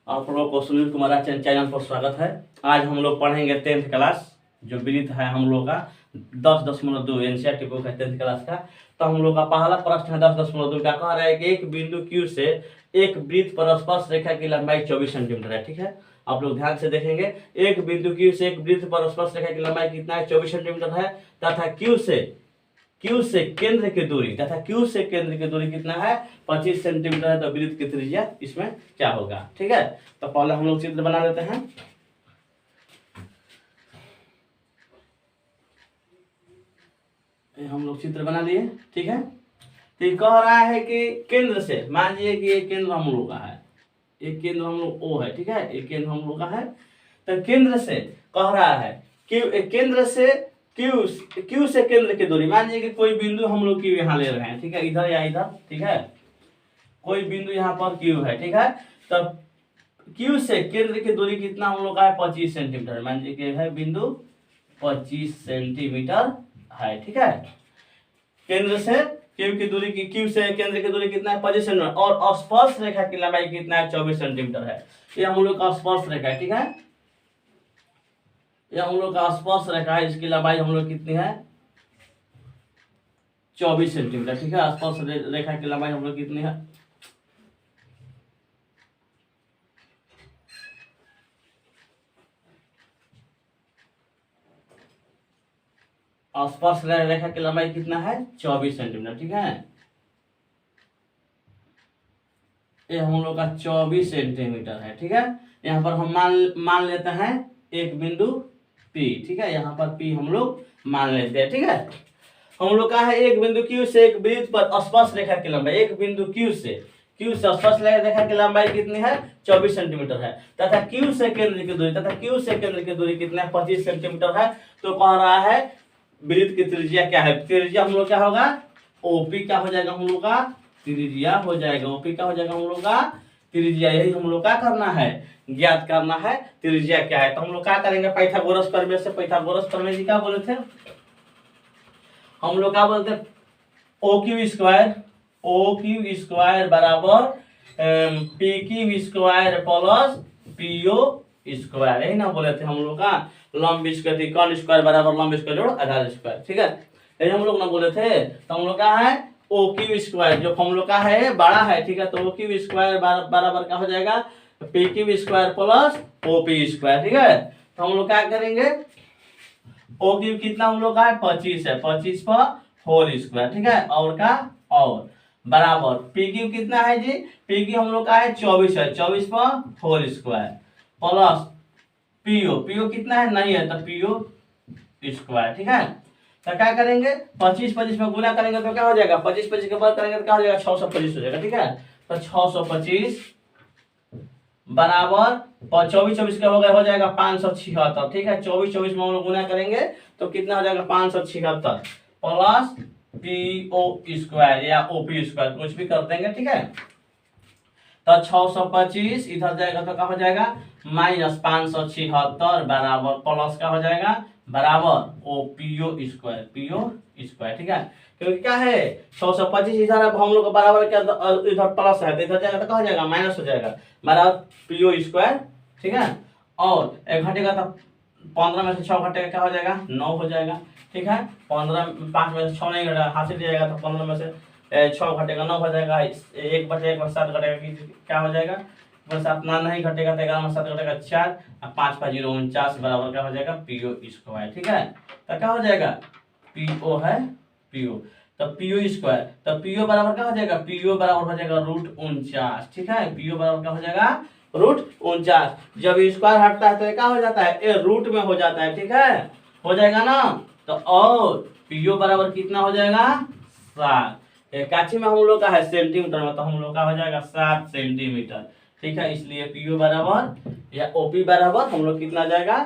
आप लोगों को सुनील कुमार चैनल पर स्वागत है। आज हम लोग पढ़ेंगे 10th क्लास, जो वृत्त है हम लोग का 10.2 एनसीईआरटी बुक है 10th क्लास का। तो हम लोग का पहला प्रश्न है 10.2 का, कह रहा है कि एक बिंदु Q से एक वृत्त पर स्पर्श रेखा की लंबाई 24 सेंटीमीटर है। ठीक है, आप लोग ध्यान से देखेंगे। एक बिंदु Q से एक वृत्त पर स्पर्श रेखा की लंबाई कितना है? 24 सेंटीमीटर है। तथा Q से केंद्र की दूरी कितना है? 25 सेंटीमीटर है। तो वृत्त की त्रिज्या इसमें क्या होगा? ठीक है, तो पहले हम लोग चित्र बना लेते हैं। हम लोग चित्र बना लिए। ठीक है, तो ये कह रहा है कि केंद्र से, मान लीजिए कि ये केंद्र हम लोग का है, एक केंद्र हम लोग O है। ठीक है, एक केंद्र हम लोग का है। तो केंद्र से कह रहा है कि केंद्र से Q से केंद्र की दूरी, मान लीजिए कि कोई बिंदु हम लोग Q यहाँ ले रहे हैं। ठीक है, इधर या इधर। ठीक है, कोई बिंदु यहाँ पर Q है। ठीक है, तब Q से केंद्र की दूरी कितना हम लोग का है? 25 सेंटीमीटर। मान लीजिए कि है बिंदु 25 सेंटीमीटर है। ठीक है, केंद्र से Q की दूरी Q से केंद्र की दूरी कितना है? 25 सेंटीमीटर। और स्पर्श रेखा की लंबाई कितना है? 24 सेंटीमीटर है। ये हम लोग का स्पर्श रेखा है। ठीक है, ये हम लोग का स्पर्श रेखा है, इसकी लंबाई हम लोग कितनी है? 24 सेंटीमीटर। ठीक है, स्पर्श रेखा की लंबाई हम लोग कितनी है? स्पर्श रेखा की लंबाई कितना है? 24 सेंटीमीटर। ठीक है, ये हम लोग का 24 सेंटीमीटर है। ठीक है, यहाँ पर हम मान लेते हैं एक बिंदु P। ठीक है, यहाँ पर P हम लोग मान लेते हैं। ठीक है, हम लोग का है एक बिंदु Q से एक वृत्त पर स्पर्श रेखा की लंबाई, एक बिंदु Q से स्पर्श रेखा की लंबाई कितनी है? 24 सेंटीमीटर है। तथा Q से केंद्र की दूरी कितना है? 25 सेंटीमीटर है। तो कह रहा है वृत्त की त्रिज्या क्या है? त्रिज्या हम लोग क्या होगा? OP क्या हो जाएगा हम लोग का? त्रिज्या हो जाएगा। OP क्या हो जाएगा हम लोग का? त्रिज्या। यही हम लोग का करना है, ज्ञात करना है त्रिज्या क्या है। तो हम लोग क्या करेंगे? पाइथागोरस प्रमेय से। पाइथागोरस प्रमेय जी क्या बोले थे हम लोग? क्या बोलते? OQ स्क्वायर बराबर PQ square plus PO square, यही ना बोले थे हम लोग का। लंब स्क्वायर कर्ण स्क्वायर बराबर लंब स्क्वायर जोड़ आधार स्क्वायर। ठीक है, यही हम लोग ना बोले थे। तो हम लोग का है OQ स्क्वायर, जो हम लोग का है बड़ा है। ठीक है, तो OQ स्क्वायर बराबर क्या हो जाएगा? PQ square plus OP square. ठीक है, तो हम लोग क्या करेंगे? OQ कितना हम लोग का है? 25 है। 25 पर होल स्क्वायर। ठीक है, और का और बराबर PQ कितना है जी? PQ हम लोग का है 24 है। 24 पर होल स्क्वायर प्लस PO कितना है? नहीं है, तो PO स्क्वायर। ठीक है, तो क्या करेंगे? 25 में गुना करेंगे तो क्या हो जाएगा? 25 के बाद करेंगे तो क्या हो जाएगा? 625 हो जाएगा। ठीक है, तो 625 बराबर 24 का हो जाएगा 576। ठीक है, 24 में हम लोग गुना करेंगे तो कितना हो जाएगा? 576 प्लस PO स्क्वायर या OP स्क्वायर, कुछ भी कर देंगे। ठीक है, तो 625 इधर जाएगा तो क्या हो जाएगा? माइनस 576 बराबर प्लस क्या हो जाएगा? बराबर OPO स्क्वायर। ठीक है, क्योंकि क्या है 625 इधर, अब हम लोग का बराबर क्या इधर प्लस है, तो इधर जाएगा तो क्या हो जाएगा? माइनस हो जाएगा, बराबर PO स्क्वायर। ठीक है, और एक घटेगा तो 15 में से 6 घटेगा क्या हो जाएगा? 9 हो जाएगा। ठीक है, 5 में से 6 नहीं घटेगा, हासिल जाएगा तो 15 में से 6 घटेगा 9 हो जाएगा। 1/1/7 घटेगा, क्या हो जाएगा? 7 नहीं घटेगा तो 11 में 7 घटेगा 4, 5 5 0 49 बराबर क्या हो जाएगा? PO square. ठीक है, तो क्या हो जाएगा? PO है PO, तो PO स्क्वायर, तो PO बराबर क्या हो जाएगा? PO बराबर हो जाएगा √49। ठीक है, PO बराबर क्या हो जाएगा? √49। जब स्क्वायर हटता है तो क्या हो जाता है? ये रूट में हो जाता है। ठीक है, हो जाएगा ना। तो और PO बराबर कितना हो जाएगा? 7। काची में हम लोग का है सेंटीमीटर में, तो हम लोग का हो जाएगा 7 सेंटीमीटर। ठीक है, इसलिए PO बराबर या OP बराबर हम लोग कितना जाएगा?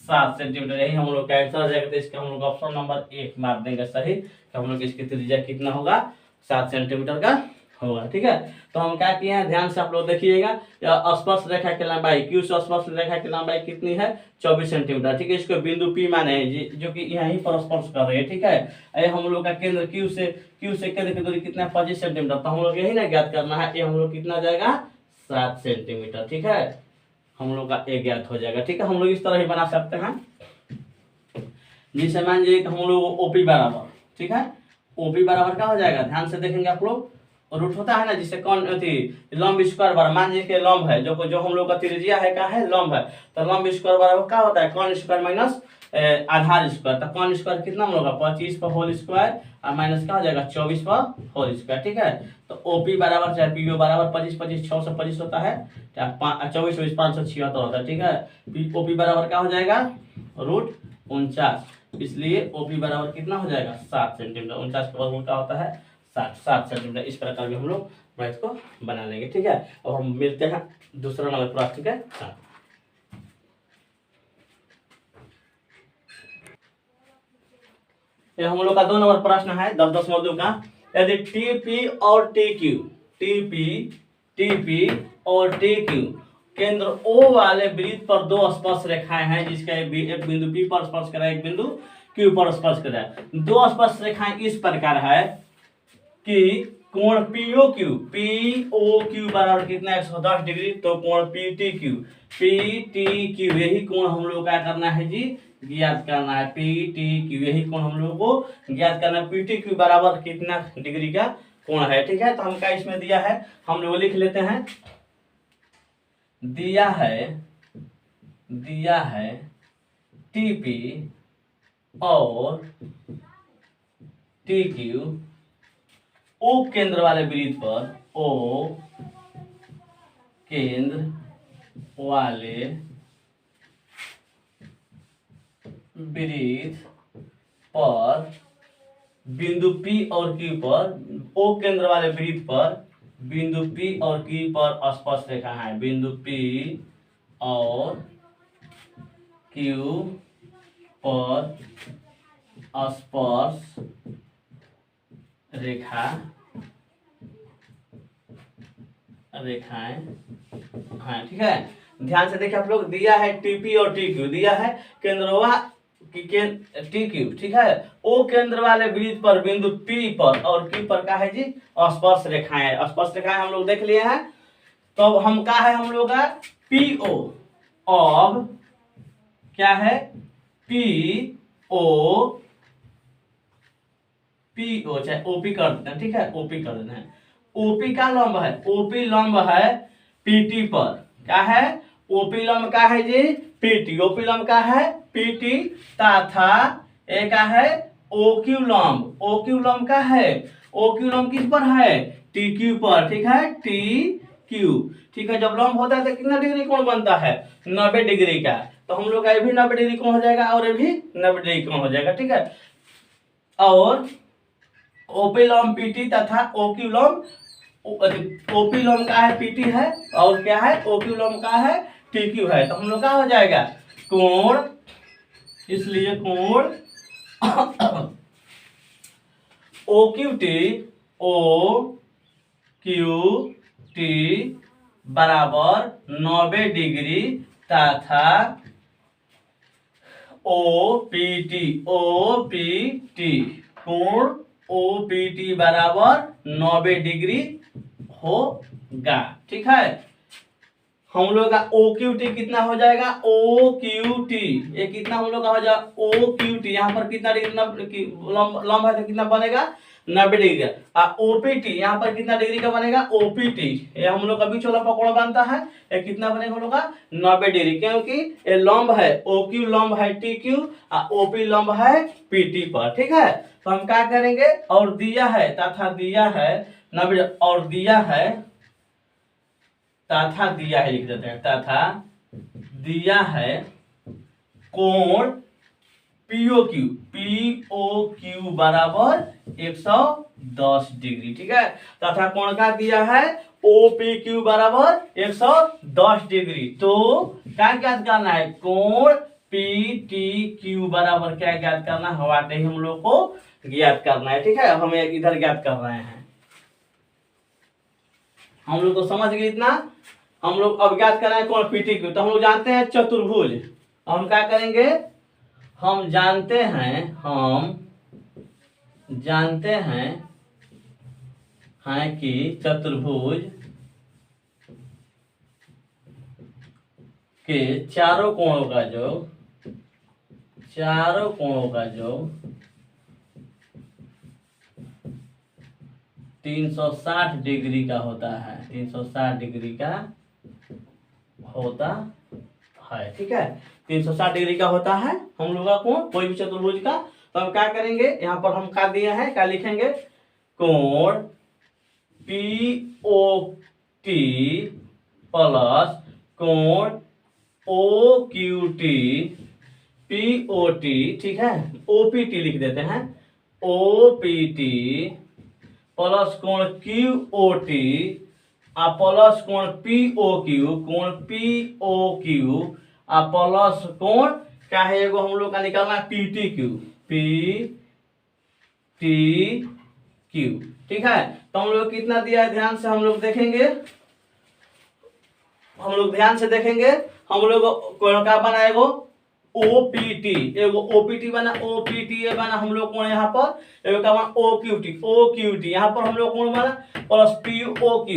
7 सेंटीमीटर। यही हम लोग का आंसर हो जाएगा। तो इसका हम लोग ऑप्शन नंबर 1 मार देंगे सही। तो हम लोग इसकी त्रिज्या कितना होगा? 7 सेंटीमीटर का होगा। ठीक है, तो हम क्या किए हैं, ध्यान से आप लोग देखिएगा। स्पर्श रेखा की लंबाई Q से स्पर्श रेखा की लंबाई कितनी है? 24 सेंटीमीटर। ठीक है, इसको बिंदु P माने हैं जो कि यहीं पर स्पर्श कर रहे हैं। ठीक है, ये हम लोग का केंद्र Q से केंद्र की दूरी कितना है? 25 सेंटीमीटर। तो हम लोग यही ना ज्ञात करना है, ये हम लोग कितना जाएगा? 7 सेंटीमीटर। ठीक है, हम लोग का ए ज्ञात हो जाएगा। ठीक है, हम लोग इस तरह ही बना सकते हैं। जिसे मान लीजिए कि हम लोग ओपी बराबर, ठीक है, ओपी बराबर क्या हो जाएगा, ध्यान से देखेंगे आप लोग, रूट होता है ना, जिससे कौन थी लंब स्क्वायर बराबर, मान लीजिए कि लंब है, जो हम लोग का त्रिज्या है क्या है, लंब है, तो लंब स्क्वायर बराबर क्या होता है, कौन स्क्वायर माइनस आधार स्क्वायर। तो कौन स्क्वायर कितना हम लोग का 25 पर होल स्क्वायर और माइनस क्या हो जाएगा 24 पर होल स्क्वायर। ठीक है, तो ओपी बराबर चाहे पीओ बराबर 25 25 625 होता है, 24 24 576 होता है। ठीक है, ओपी बराबर क्या हो जाएगा √49, इसलिए ओपी बराबर कितना हो जाएगा 7 सेंटीमीटर। 49 का वर्गमूल क्या होता है 7 सेंटीमीटर। इस प्रकार भी हम लोग मैथ को बना लेंगे। ठीक है, और हम मिलते हैं दूसरा नंबर पर। ठीक है, ये हम लोग का 2 नंबर प्रश्न है 10-10 मॉड्यूल का। यदि टीपी और टीपी और टीक्यू केंद्र O वाले वृत्त पर 2 स्पर्श रेखाएं हैं, जिसका एक बिंदु P पर स्पर्श कर रहा है, एक बिंदु Q पर स्पर्श कर रहा है। 2 स्पर्श रेखाएं इस प्रकार है कि कोण POQ बराबर कितना 110 डिग्री, तो कोण PTQ यही कोण हम लोग क्या करना है जी, ज्ञात करना है। PTQ यही कोण हम लोग को ज्ञात करना है। PTQ बराबर कितना डिग्री का कोण है। ठीक है, तो हम क्या इसमें दिया है, हम लोग लिख लेते हैं। दिया है TP और TQ O केंद्र वाले वृत्त पर, O केंद्र वाले वृत्त पर बिंदु P और Q पर, O केंद्र वाले वृत्त पर बिंदु P और Q पर स्पर्श रेखा है। बिंदु P और Q पर स्पर्श रेखाएं हाँ। ठीक है, ध्यान से देखिए आप लोग, दिया है टीपी और टीक्यू, दिया है केंद्रवा टीक्यू। ठीक है, ओ केंद्र वाले वृत्त पर बिंदु P पर और Q पर क्या है जी स्पर्श रेखाएं। स्पर्श रेखाएं हम लोग देख लिए हैं। तो हम क्या है हम लोग का PO, अब क्या है PO चाहे OP कर देते हैं। ठीक है, OP कर देते हैं। OP का लंब है, OP लंब है PT पर, क्या है OP लंब का है जी PT, OP लंब का है PT तथा एक का है OQ लंब, OQ लंब का है, OQ लंब किस पर है TQ पर। ठीक है, TQ। ठीक है, जब लंब होता है तो कितना डिग्री कोण बनता है 90 डिग्री का, तो हम लोग का ये भी 90 डिग्री कोण हो जाएगा और ये भी 90 डिग्री कोण हो जाएगा। ठीक है, और OP लंब PT तथा OQ लंब, OP लंब का है PT है और क्या है OQ लंब का है TQ है, तो हम लोग का हो जाएगा कोण, इसलिए कोण OQT बराबर 90 डिग्री तथा OPT कोण OPT बराबर 90 डिग्री होगा। ठीक है, हम लोग का OQT कितना हो जाएगा OQT, ये कितना हम लोग का हो जाएगा OQT, यहाँ पर कितना डिग्री लंब है तो कितना बनेगा 90 डिग्री। OPT यहाँ पर कितना डिग्री का बनेगा OPT, ये हम लोग का बीच वाला पकौड़ा बनता है, ये कितना बनेगा हम लोग का 90 डिग्री, क्योंकि ये लंब है OQ लंब है TQ और OP लंब है PT पर। ठीक है, तो हम क्या करेंगे, और दिया है तथा दिया है 90 और दिया है तथा दिया है, लिख देते हैं तथा दिया है कोण POQ बराबर 110 डिग्री। ठीक है, तथा कोण का दिया है OPQ बराबर 110 डिग्री। तो क्या ज्ञात करना है, कोण PTQ बराबर क्या ज्ञात करना है, वाटे ही हम लोग को ज्ञात करना है। ठीक है, अब हम इधर ज्ञात कर रहे हैं, हम लोग तो समझ गए इतना। हम लोग अब ज्ञात कर रहे हैं कोण PTQ, तो हम लोग जानते हैं चतुर्भुज। हम क्या करेंगे, हम जानते हैं कि चतुर्भुज के चारों कोणों का योग 360 डिग्री का होता है, 360 डिग्री का होता है। ठीक है, 360 डिग्री का होता है हम लोग का कोण, कोई भी चतुर्भुज का। तो हम क्या करेंगे, यहाँ पर हम क्या दिए हैं, क्या लिखेंगे, कोण POT प्लस कोण OQT POT, ठीक है, OPT लिख देते हैं, OPT प्लस कोण QOT प्लस कोण POQ प्लस कोण क्या है, एगो हम लोग का निकालना है PTQ। ठीक है, तो हम लोग कितना दिया है, ध्यान से हम लोग देखेंगे, हम लोग कोण का बना एगो OPT, एगो OPT बना, OPT बना हम लोग कोण यहाँ पर, एगो का बना OQT यहाँ पर हम लोग कोण बना, प्लस POQ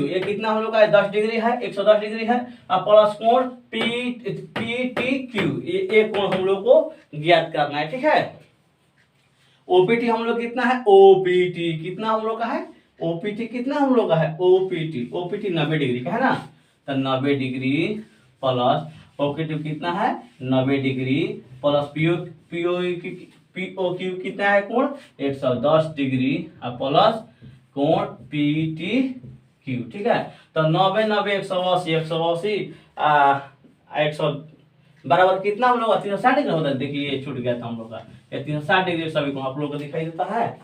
ये कितना हम लोग का 10 डिग्री है, 110 डिग्री है, और प्लस कोण PTQ ये एक कोण हम लोग को ज्ञात करना है। ठीक है, OPT हम लोग कितना है, OPT कितना हम लोग का है, OPT कितना हम लोग का है, OPT 90 डिग्री का है ना, तो 90 डिग्री प्लस OQT कितना है 90 डिग्री प्लस POQ कितना है कोण 110 डिग्री और प्लस कोण PTQ। ठीक है, तो 90 90 180 180 100 बराबर कितना हम लोग 360 डिग्री होता है। देखिए ये छूट गया था हम लोग का, ये 360 डिग्री सभी को आप लोग को दिखाई देता है,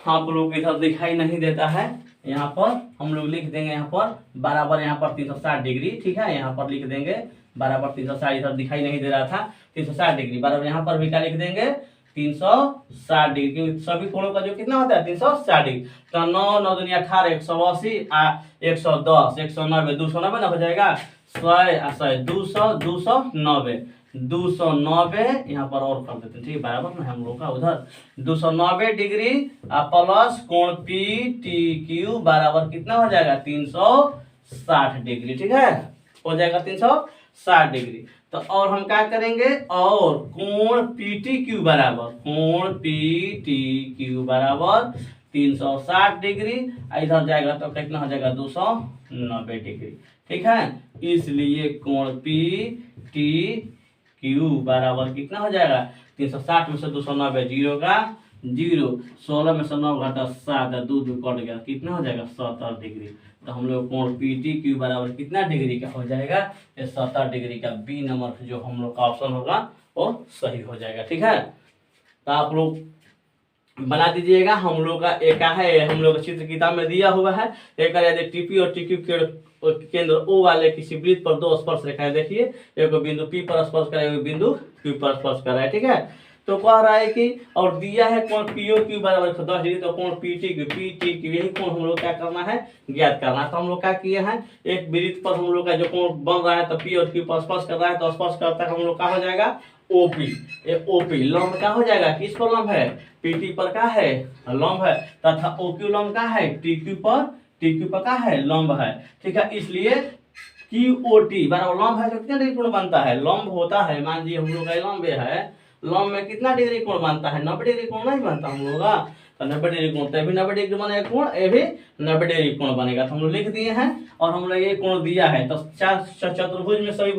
आप लोग इधर दिखाई नहीं देता है। यहाँ पर हम लोग लिख देंगे, यहाँ पर बराबर यहाँ पर 360 डिग्री। ठीक है, यहाँ पर लिख देंगे बराबर 360, इधर दिखाई नहीं दे रहा था 360 डिग्री बराबर, यहाँ पर भी क्या लिख देंगे 360 डिग्री, क्योंकि सभी कोणों का जो कितना होता है 360 डिग्री। तो 9 9 दूनी 18 180 110 190 290 ना हो जाएगा, 100 200 290 290 यहाँ पर और कर देते हैं। ठीक है, बराबर ना हम लोग का उधर 290 डिग्री प्लस कोण PTQ बराबर कितना हो जाएगा 360 डिग्री। ठीक है, हो जाएगा 360 डिग्री। तो और हम क्या करेंगे, और कोण PTQ बराबर 360 डिग्री, इधर जाएगा तो कितना हो जाएगा 290 डिग्री। ठीक है, इसलिए कोण PTQ बराबर कितना हो जाएगा 360 में से 290 जीरो का जीरो, 16 में से 9 घटा 7 2 2 कट गया, कितना हो जाएगा 70 डिग्री। तो हम लोग कोण PTQ बराबर कितना डिग्री का हो जाएगा, 70 डिग्री का। बी नंबर जो हम लोग का ऑप्शन होगा वो सही हो जाएगा। ठीक है, तो आप लोग बना दीजिएगा। हम लोग का एक है, हम लोग चित्र किताब में दिया हुआ है, एक यदि TP और TQ केंद्र O वाले किसी वृत्त पर दो स्पर्श रेखाएं, देखिए एक बिंदु P पर स्पर्श करे, एक बिंदु Q पर स्पर्श कर रहा है। ठीक है, तो कह रहा है कि और दिया है कोण POQ बराबर 110 डिग्री, तो कोण PTQ यही कोण हम लोग क्या करना है, ज्ञात करना है। तो हम लोग क्या किए हैं, एक वृत्त पर हम लोग का जो कोण बन रहा है, तो P और Q पर स्पर्श कर रहा है, तो स्पर्श करता है हम लोग का हो जाएगा OP। ये OP लंब क्या हो जाएगा, किस पर लंब है, PT पर का है लंब है, तथा OQ लंब का है TQ पर का है लंब है। ठीक है, इसलिए QOT बराबर लंब है, तो कितना डिग्री कोण बनता है, लंब होता है, मान लीजिए हम लोग का लंब है, लंब में कितना डिग्री कोण बनता है, 90 डिग्री कोण नहीं बनता हम लोग का, तो 90 डिग्री कोण, तो भी 90 डिग्री बनेगा कोण, ये भी 90 डिग्री कोण बनेगा। तो हम लोग लिख दिए हैं, और हम लोग ये कोण दिया है, तो चतुर्भुज में सभी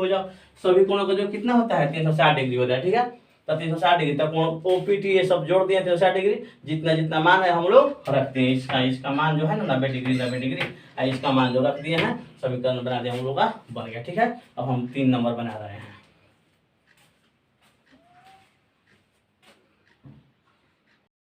कोणों का जो कितना होता है 360 डिग्री होता है। ठीक है, तो 360 डिग्री तक कोण OPT ये सब जोड़ दिए 360 डिग्री, जितना जितना मान है हम लोग रखते हैं। इसका मान जो है ना 90 डिग्री, इसका मान जो रख दिए हैं, समीकरण बना दिया हम लोग का बन गया। ठीक है, अब हम 3 नंबर बना रहे हैं।